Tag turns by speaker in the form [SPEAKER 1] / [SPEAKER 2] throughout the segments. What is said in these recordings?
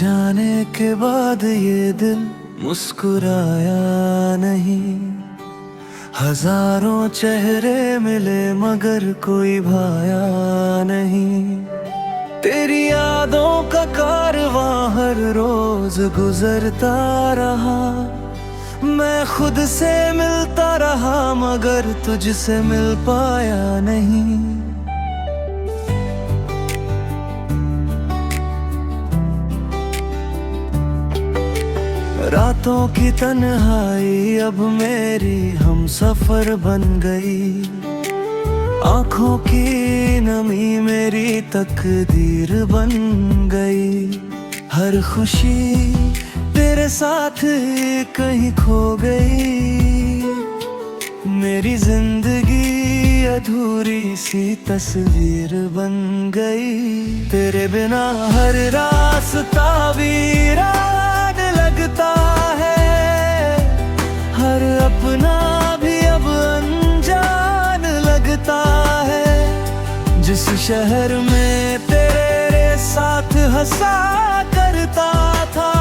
[SPEAKER 1] जाने के बाद ये दिल मुस्कुराया नहीं। हजारों चेहरे मिले मगर कोई भाया नहीं। तेरी यादों का कारवां हर रोज गुजरता रहा। मैं खुद से मिलता रहा मगर तुझसे मिल पाया नहीं। रातों की तन्हाई अब मेरी हम सफर बन गई। आँखों की नमी मेरी तकदीर बन गई। हर खुशी तेरे साथ कहीं खो गई। मेरी जिंदगी अधूरी सी तस्वीर बन गई। तेरे बिना हर रास्ता वीरान लगता है। हर अपना भी अब अनजान लगता है। जिस शहर में तेरे साथ हंसा करता था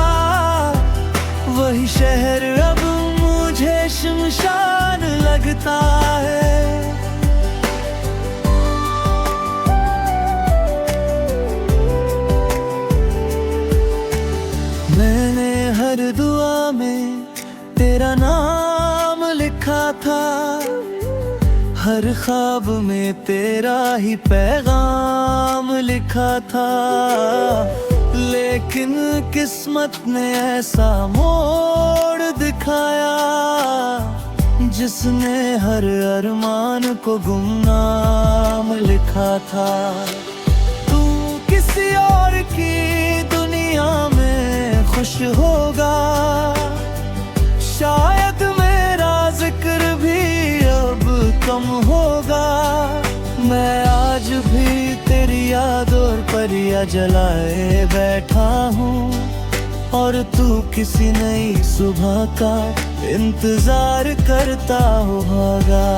[SPEAKER 1] वही शहर अब मुझे शमशान लगता है। मैंने हर दुआ में तेरा नाम लिखा था। हर ख्वाब में तेरा ही पैगाम लिखा था। लेकिन किस्मत ने ऐसा मोड़ दिखाया जिसने हर अरमान को गुमनाम लिखा था। तू किसी और की दुनिया में खुश होगा। शायद मेरा जिक्र भी अब कम होगा। मैं आज भी तेरी याद और परियां जलाए बैठा हूँ और तू किसी नई सुबह का इंतजार करता होगा।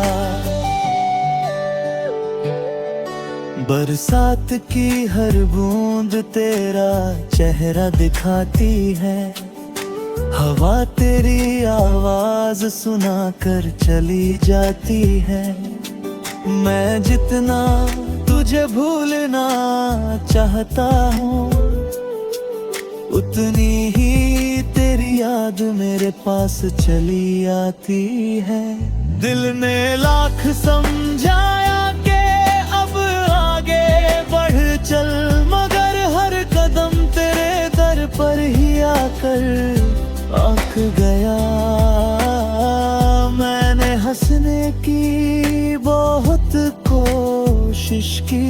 [SPEAKER 1] बरसात की हर बूंद तेरा चेहरा दिखाती है। हवा तेरी आवाज सुनाकर चली जाती है। मैं जितना तुझे भूलना चाहता हूँ उतनी ही तेरी याद मेरे पास चली आती है। दिल ने लाख समझाया कि अब आगे बढ़ चल मगर हर कदम तेरे दर पर ही आकर आँख गया। मैंने हंसने की बहुत कोशिश की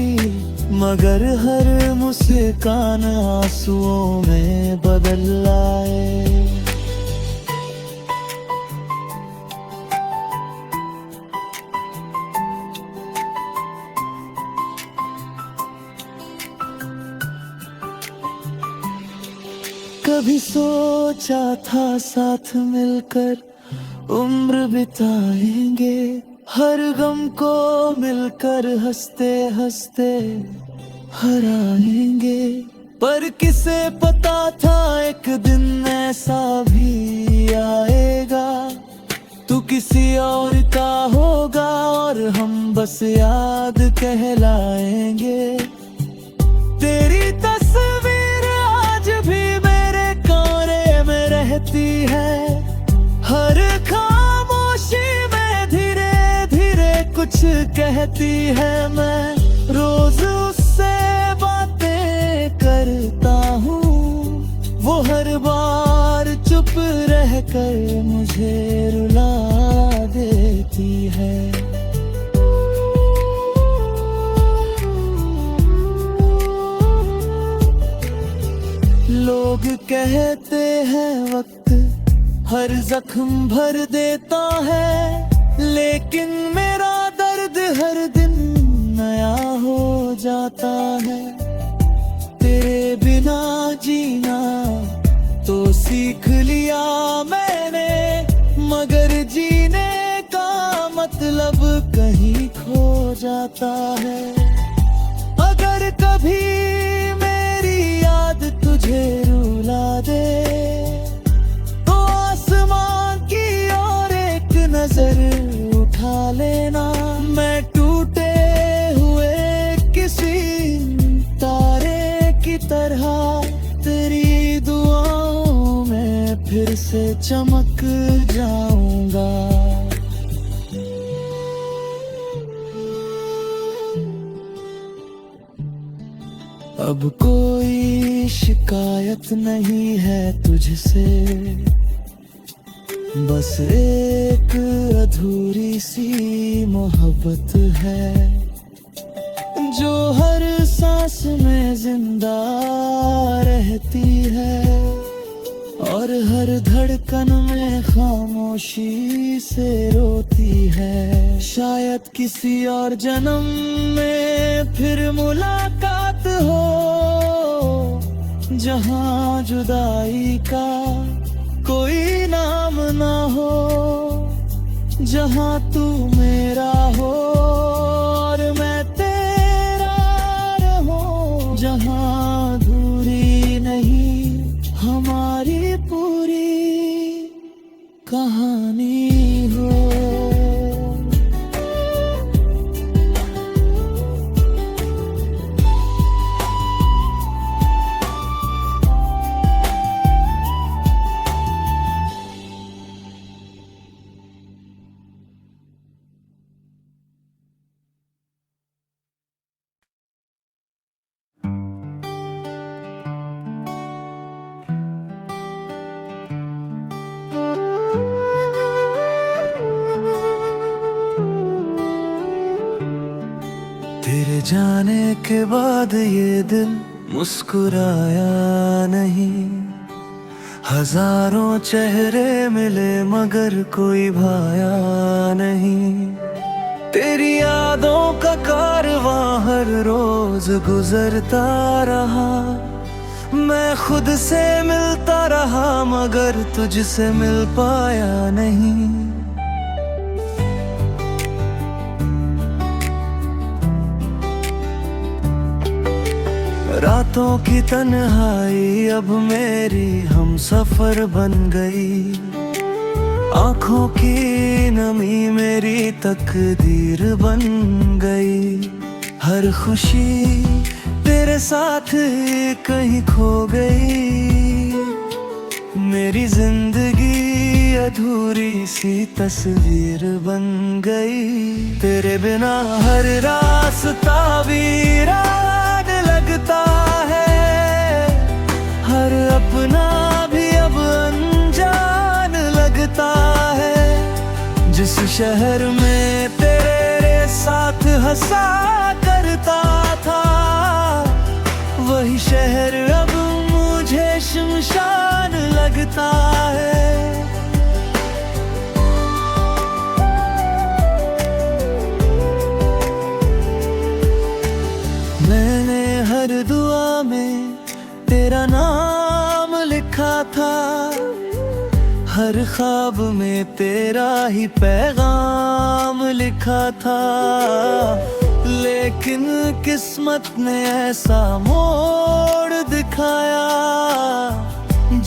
[SPEAKER 1] मगर हर मुस्कान आंसुओं में बदल आए। कभी सोचा था साथ मिलकर उम्र बिताएंगे। हर गम को मिलकर हंसते हंसते हराएंगे। पर किसे पता था एक दिन ऐसा भी आएगा। तू किसी और का होगा और हम बस याद कहलाएंगे। तेरी तस्वीर आज भी मेरे कमरे में रहती है। हर खामोशी में धीरे धीरे कुछ कहती है। मैं रोज उससे बातें करता हूँ। वो हर बार चुप रहकर मुझे रुला देती है। लोग कहते हैं वक्त हर जख्म भर देता है। लेकिन मेरा दर्द हर दिन नया हो जाता है। तेरे बिना जीना तो सीख लिया मैंने मगर जीने का मतलब कहीं खो जाता है। अगर कभी मेरी याद तुझे रुला दे तो आसमान की ओर एक नजर उठा लेना। मैं टूटे हुए किसी तारे की तरह तेरी दुआओं में फिर से चमक जाऊंगा। अब कोई शिकायत नहीं है तुझसे, बस एक अधूरी सी मोहब्बत है जो हर सांस में जिंदा रहती है और हर धड़कन में खामोशी से रोती है। शायद किसी और जन्म में फिर मुलाकात हो, जहां जुदाई का कोई नाम ना हो, जहां तू मेरा हो और मैं तेरा रहूं, जहां दूरी नहीं हमारी पूरी कहानी हो। तेरे जाने के बाद ये दिल मुस्कुराया नहीं, हजारों चेहरे मिले मगर कोई भाया नहीं। तेरी यादों का कारवां हर रोज गुजरता रहा, मैं खुद से मिलता रहा मगर तुझसे मिल पाया नहीं। रातों की तन्हाई अब मेरी हम सफर बन गई, आंखों की नमी मेरी तकदीर बन गई। हर खुशी तेरे साथ कहीं खो गई, मेरी जिंदगी अधूरी सी तस्वीर बन गई। तेरे बिना हर रास्ता वीरान लगता है, हर अपना भी अब अनजान लगता है। जिस शहर में तेरे साथ हंसा करता था, वही शहर अब मुझे शमशान लगता है। मैंने हर दुआ में तेरा नाम लिखा था, हर ख्वाब में तेरा ही पैगाम लिखा था। लेकिन किस्मत ने ऐसा मोड़ दिखाया,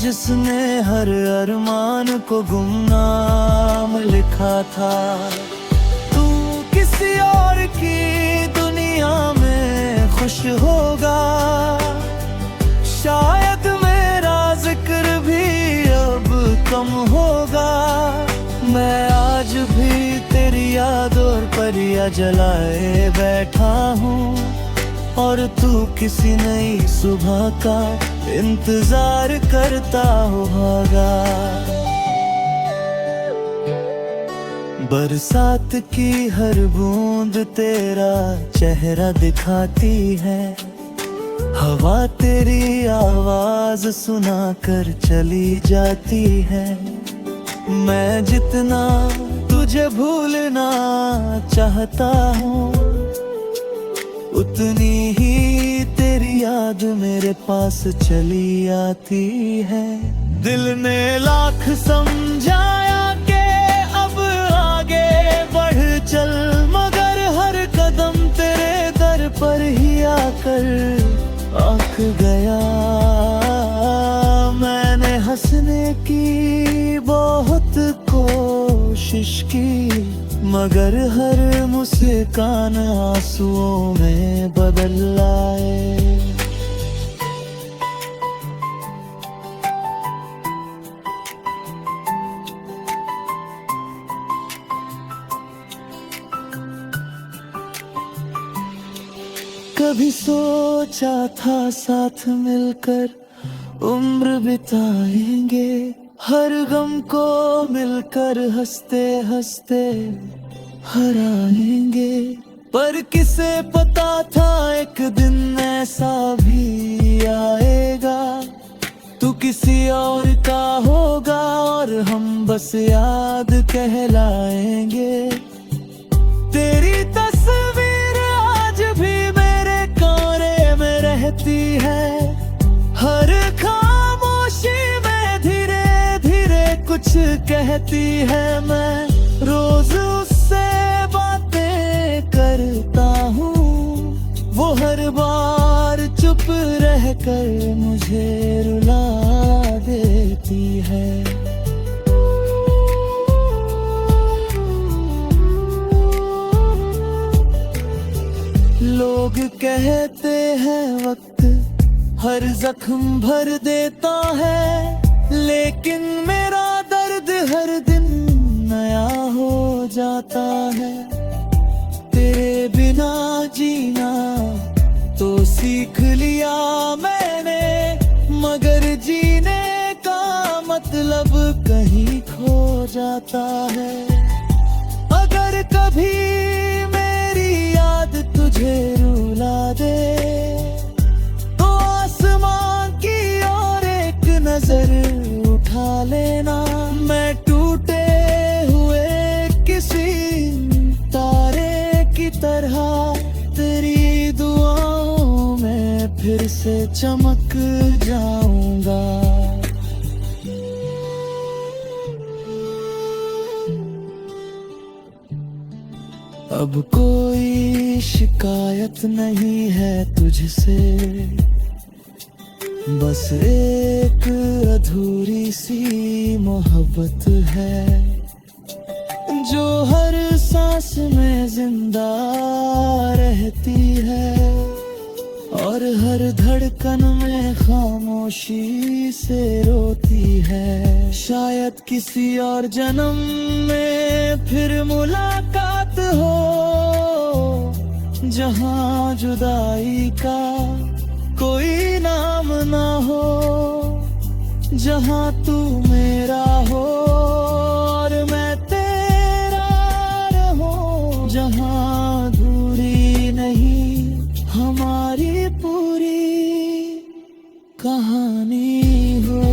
[SPEAKER 1] जिसने हर अरमान को गुमनाम लिखा था। तू किसी और की दुनिया में खुश होगा, शायद मेरा जिक्र भी अब कम होगा। मैं आज भी तेरी याद और परियां जलाए बैठा हूँ, और तू किसी नई सुबह का इंतजार करता होगा। बरसात की हर बूंद तेरा चेहरा दिखाती है, हवा तेरी आवाज सुनाकर चली जाती है। मैं जितना तुझे भूलना चाहता हूँ, उतनी ही तेरी याद मेरे पास चली आती है। दिल ने लाख समझाया के अब आगे बढ़ चल, मगर हर कदम तेरे दर पर ही आकर आँख गया मैं। हंसने की बहुत कोशिश की, मगर हर मुस्कान आंसुओं में बदल आए। कभी सोचा था साथ मिलकर उम्र बिताएंगे, हर गम को मिलकर हंसते हंसते हराएंगे। पर किसे पता था एक दिन ऐसा भी आएगा, तू किसी और का होगा और हम बस याद कहलाएंगे। तेरी तस्वीर आज भी मेरे कमरे में रहती है, हर खामोशी में धीरे धीरे कुछ कहती है। मैं रोज उससे बातें करता हूँ, वो हर बार चुप रहकर मुझे रुला देती है। लोग कहते हैं वक्त हर जख्म भर देता है, लेकिन मेरा दर्द हर दिन नया हो जाता है। तेरे बिना जीना तो सीख लिया मैंने, मगर जीने का मतलब कहीं खो जाता है। अगर कभी मेरी याद तुझे रुला दे, नजर उठा लेना। मैं टूटे हुए किसी तारे की तरह तेरी दुआओं में फिर से चमक जाऊंगा। अब कोई शिकायत नहीं है तुझसे, बस एक अधूरी सी मोहब्बत है, जो हर सांस में जिंदा रहती है और हर धड़कन में खामोशी से रोती है। शायद किसी और जन्म में फिर मुलाकात हो, जहां जुदाई का कोई नाम ना हो, जहां तू मेरा हो और मैं तेरा रहूं, जहां दूरी नहीं हमारी पूरी कहानी हो।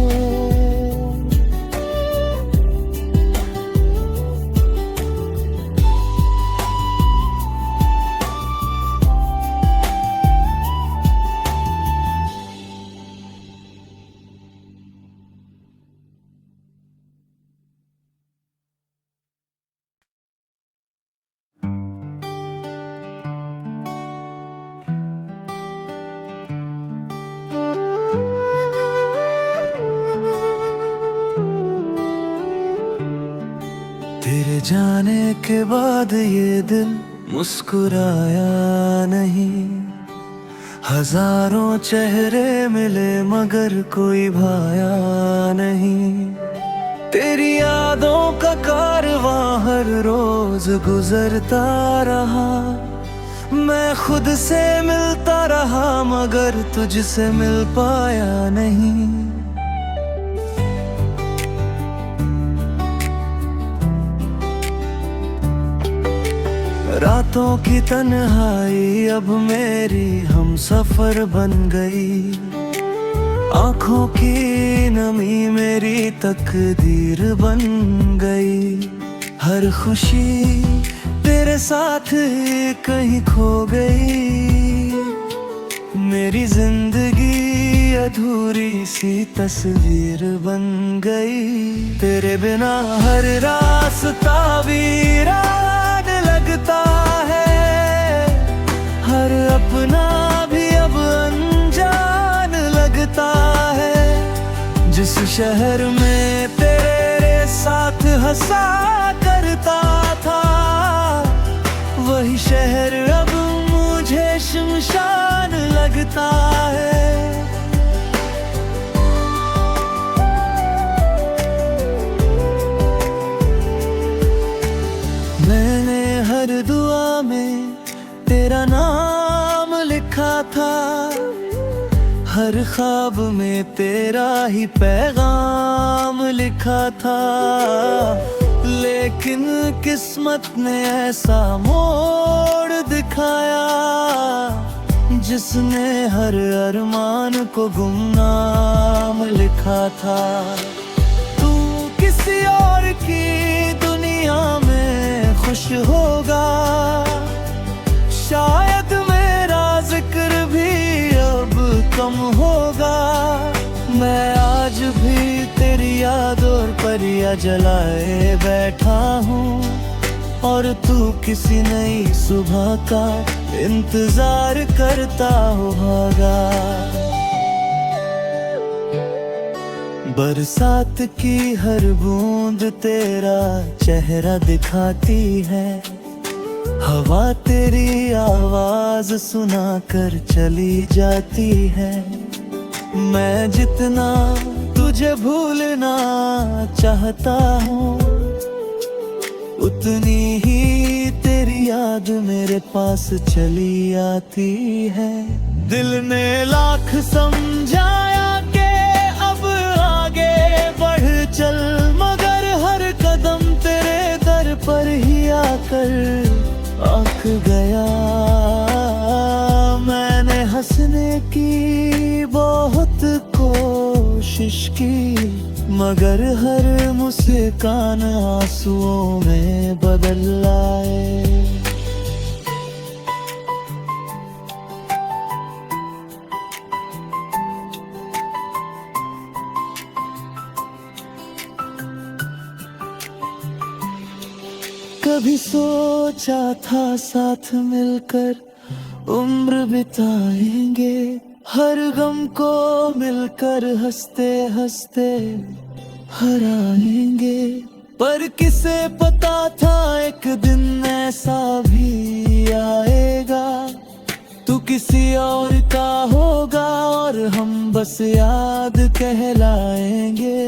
[SPEAKER 1] तेरे जाने के बाद ये दिल मुस्कुराया नहीं, हजारों चेहरे मिले मगर कोई भाया नहीं। तेरी यादों का कारवां हर रोज गुजरता रहा, मैं खुद से मिलता रहा मगर तुझसे मिल पाया नहीं। रातों की तन्हाई अब मेरी हम सफर बन गई, आंखों की नमी मेरी तकदीर बन गई। हर खुशी तेरे साथ कहीं खो गई, मेरी जिंदगी अधूरी सी तस्वीर बन गई। तेरे बिना हर रास्ता वीरान लगता है, हर अपना भी अब अनजान लगता है। जिस शहर में तेरे साथ हंसा करता था, वही शहर अब मुझे शमशान लगता है। मैंने हर दुआ में तेरा नाम लिखा था, हर ख्वाब में तेरा ही पैगाम लिखा था। लेकिन किस्मत ने ऐसा मोड़ दिखाया, जिसने हर अरमान को गुमनाम लिखा था। तू किसी और की दुनिया में खुश होगा, शायद मेरा जिक्र भी अब कम होगा। मैं आज भी तेरी याद और परियां जलाए बैठा हूँ, और तू किसी नई सुबह का इंतजार करता होगा। बरसात की हर बूंद तेरा चेहरा दिखाती है, हवा तेरी आवाज सुना कर चली जाती है। मैं जितना तुझे भूलना चाहता हूँ, उतनी ही तेरी याद मेरे पास चली आती है। दिल ने लाख समझाया कि अब आगे बढ़ चल, मगर हर कदम तेरे दर पर ही आकर आँख गया। मैंने हंसने की बहुत कोशिश की, मगर हर मुस्कान आंसुओं में बदल आए। कभी सोचा था साथ मिलकर उम्र बिताएंगे, हर गम को मिलकर हंसते हंसते हराएंगे। पर किसे पता था एक दिन ऐसा भी आएगा, तू किसी और का होगा और हम बस याद कहलाएंगे।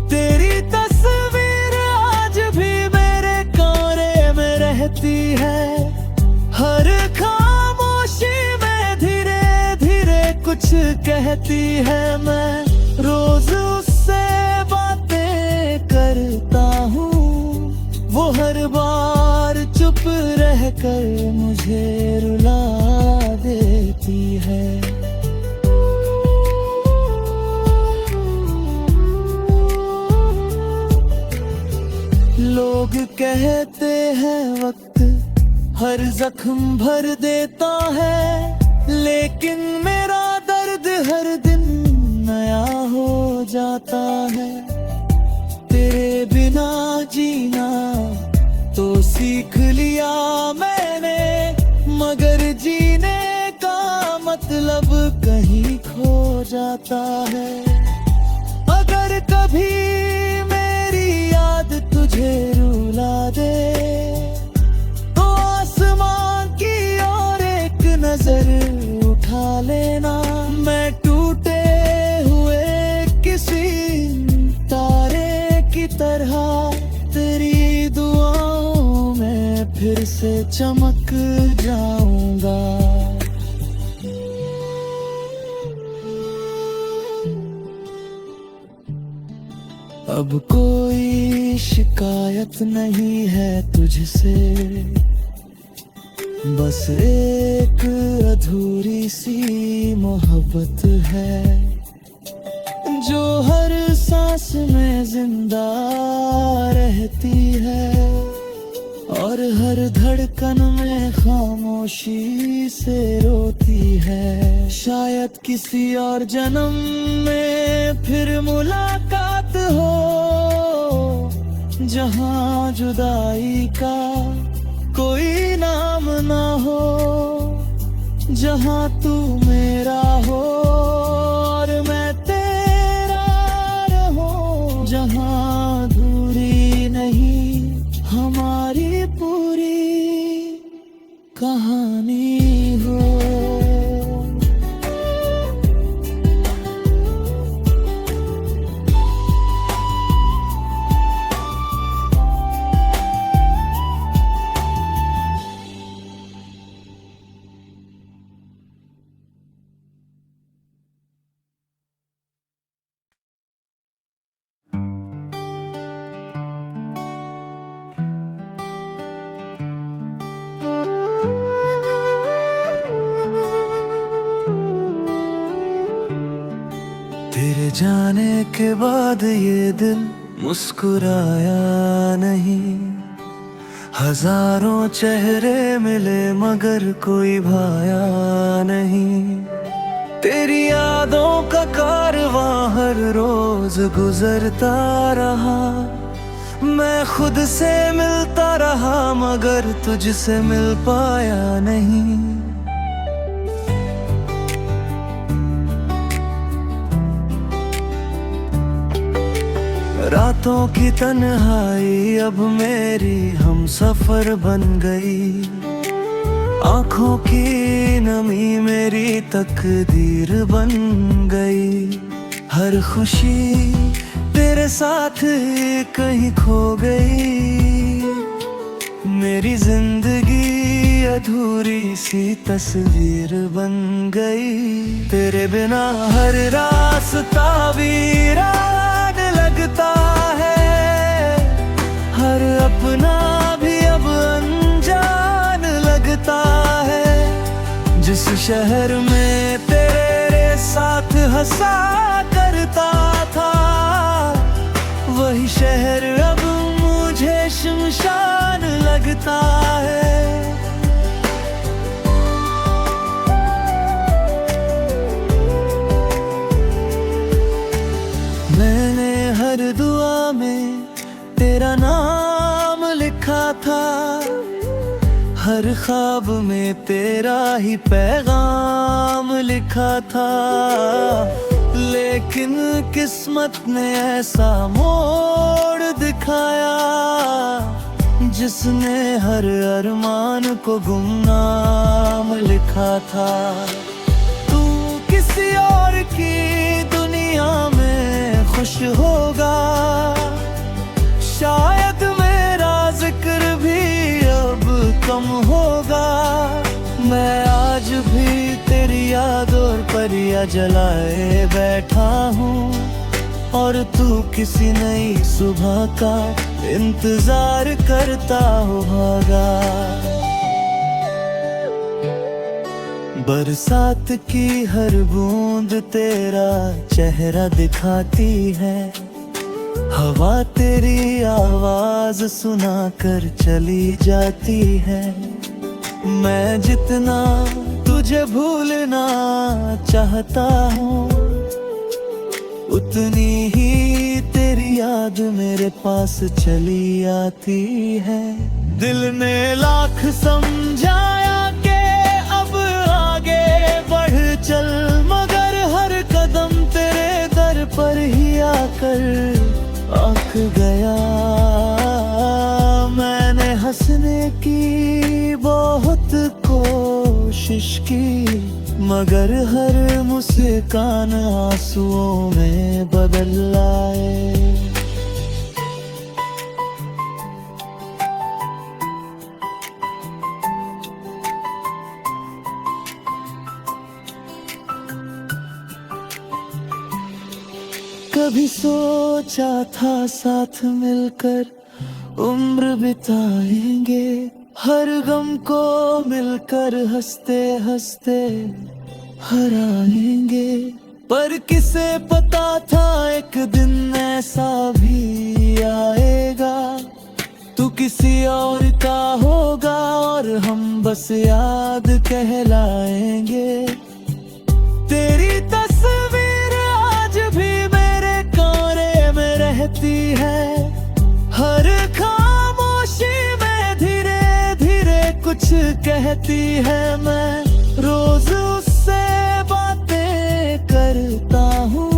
[SPEAKER 1] तेरी तस्वीर आज भी मेरे कमरे में रहती है, हर खामोशी में धीरे धीरे कुछ कहती है। मैं रोज उससे बातें करता हूँ, वो हर बार चुप रहकर मुझे रुला देती है। लोग कहते हैं वक्त हर जख्म भर देता है, लेकिन मेरा दर्द हर दिन नया हो जाता है। तेरे बिना जीना तो सीख लिया मैंने, मगर जीने का मतलब कहीं खो जाता है। अगर कभी मेरी याद तुझे रुला दे, नजर उठा लेना। मैं टूटे हुए किसी तारे की तरह तेरी दुआओं में फिर से चमक जाऊंगा। अब कोई शिकायत नहीं है तुझसे, बस एक अधूरी सी मोहब्बत है, जो हर सांस में जिंदा रहती है और हर धड़कन में खामोशी से रोती है। शायद किसी और जन्म में फिर मुलाकात हो, जहां जुदाई का कोई नाम ना हो, जहां तू मेरा हो और मैं तेरा। जाने के बाद ये दिल मुस्कुराया नहीं। हजारों चेहरे मिले मगर कोई भाया नहीं। तेरी यादों का कारवां हर रोज गुजरता रहा। मैं खुद से मिलता रहा मगर तुझसे मिल पाया नहीं। रातों की तन्हाई अब मेरी हम सफर बन गई। आंखों की नमी मेरी तकदीर बन गई। हर खुशी तेरे साथ कहीं खो गई। मेरी जिंदगी अधूरी सी तस्वीर बन गई। तेरे बिना हर रास्ता वीरान लगता है। हर अपना भी अब अनजान लगता है। जिस शहर में तेरे साथ हंसा करता था, वही शहर अब मुझे शमशान लगता है। मैंने हर दुआ में तेरा नाम लिखा था। हर ख्वाब में तेरा ही पैगाम लिखा था। लेकिन किस्मत ने ऐसा मोड़ दिखाया, जिसने हर अरमान को गुमनाम लिखा था। तू किसी और की दुनिया में खुश होगा। शायद मेरा जिक्र भी अब कम होगा। मैं आज भी तेरी यादों पर या जलाए बैठा हूँ, और तू किसी नई सुबह का इंतजार करता होगा। बरसात की हर बूंद तेरा चेहरा दिखाती है। हवा तेरी आवाज सुनाकर चली जाती है। मैं जितना तुझे भूलना चाहता हूँ, उतनी ही तेरी याद मेरे पास चली आती है। दिल ने लाख समझाया कि अब आगे बढ़ चल, मगर हर कदम तेरे दर पर ही आकर आँख गया। मैंने हंसने की बहुत कोशिश की, मगर हर मुस्कान आंसुओं में बदल आए। कभी सोचा था साथ मिलकर उम्र बिताएंगे। हर गम को मिलकर हंसते हंसते हराएंगे। पर किसे पता था एक दिन ऐसा भी आएगा। तू किसी और का होगा और हम बस याद कहलाएंगे। तेरी तस्वीर आज भी मेरे कमरे में रहती है। हर खामोशी में धीरे धीरे कुछ कहती है। मैं रोज उससे बातें करता हूँ,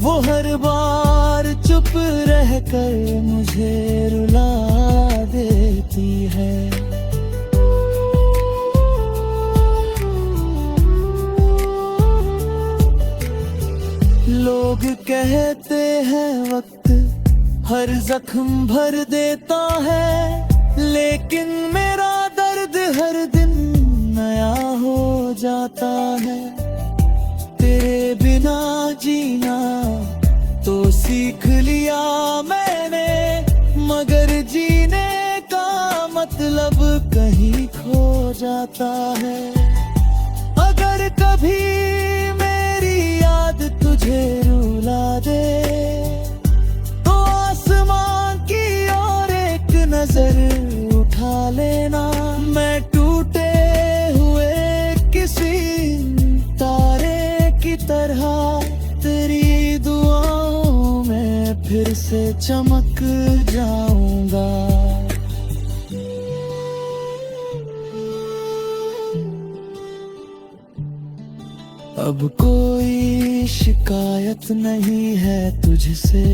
[SPEAKER 1] वो हर बार चुप रहकर मुझे रुला देती है। लोग कहते हैं वक्त हर जख्म भर देता है, लेकिन मेरा दर्द हर दिन नया हो जाता है। तेरे बिना जीना तो सीख लिया मैंने, मगर जीने का मतलब कहीं खो जाता है। अगर कभी मेरी याद तुझे से चमक जाऊंगा। अब कोई शिकायत नहीं है तुझसे,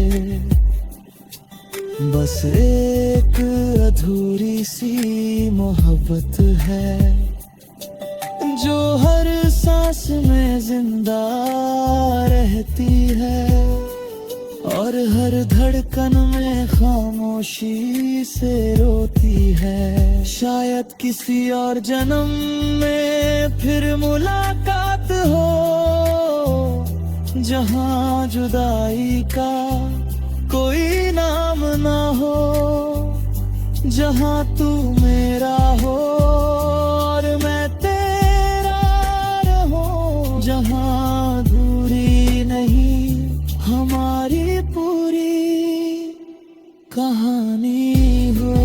[SPEAKER 1] बस एक अधूरी सी मोहब्बत है जो हर सांस में जिंदा रहती है और हर धड़कन में खामोशी से रोती है। शायद किसी और जन्म में फिर मुलाकात हो, जहां जुदाई का कोई नाम ना हो, जहां तू मेरा हो और मैं तेरा रहूं, जहां दूरी नहीं हमारी पूरी कहानी हो।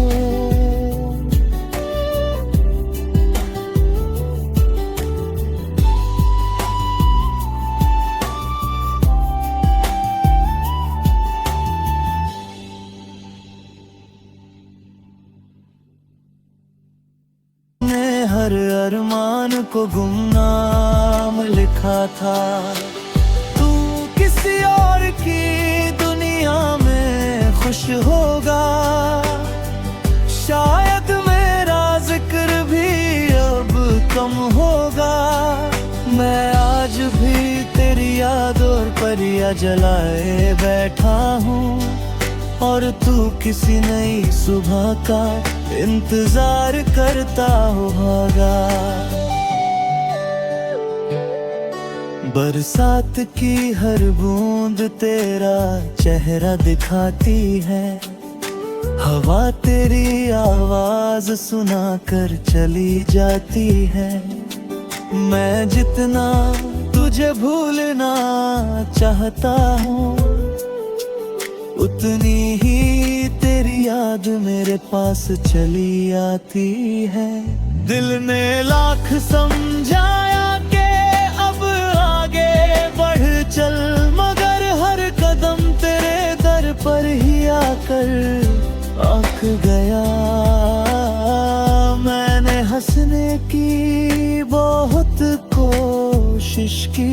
[SPEAKER 1] हर अरमान को गुमनाम लिखा था, तू किसी और की दुनिया में खुश होगा। शायद मेरा जिक्र भी अब कम होगा। मैं आज भी तेरी याद और परिया जलाए बैठा हूँ और तू किसी नई सुबह का इंतजार करता होगा। बरसात की हर बूंद तेरा चेहरा दिखाती है, हवा तेरी आवाज सुना कर चली जाती है। मैं जितना तुझे भूलना चाहता हूँ, उतनी ही तेरी याद मेरे पास चली आती है। दिल ने लाख समझाया के अब आगे बढ़ चल, मगर हर कदम तेरे दर पर ही आकर आँख गया। मैंने हंसने की बहुत कोशिश की,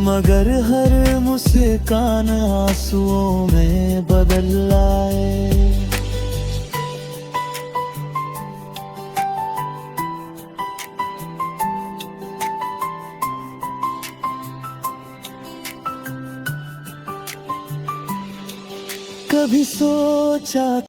[SPEAKER 1] मगर हर मुस्कान आंसुओं में बदल आए। कभी सोचा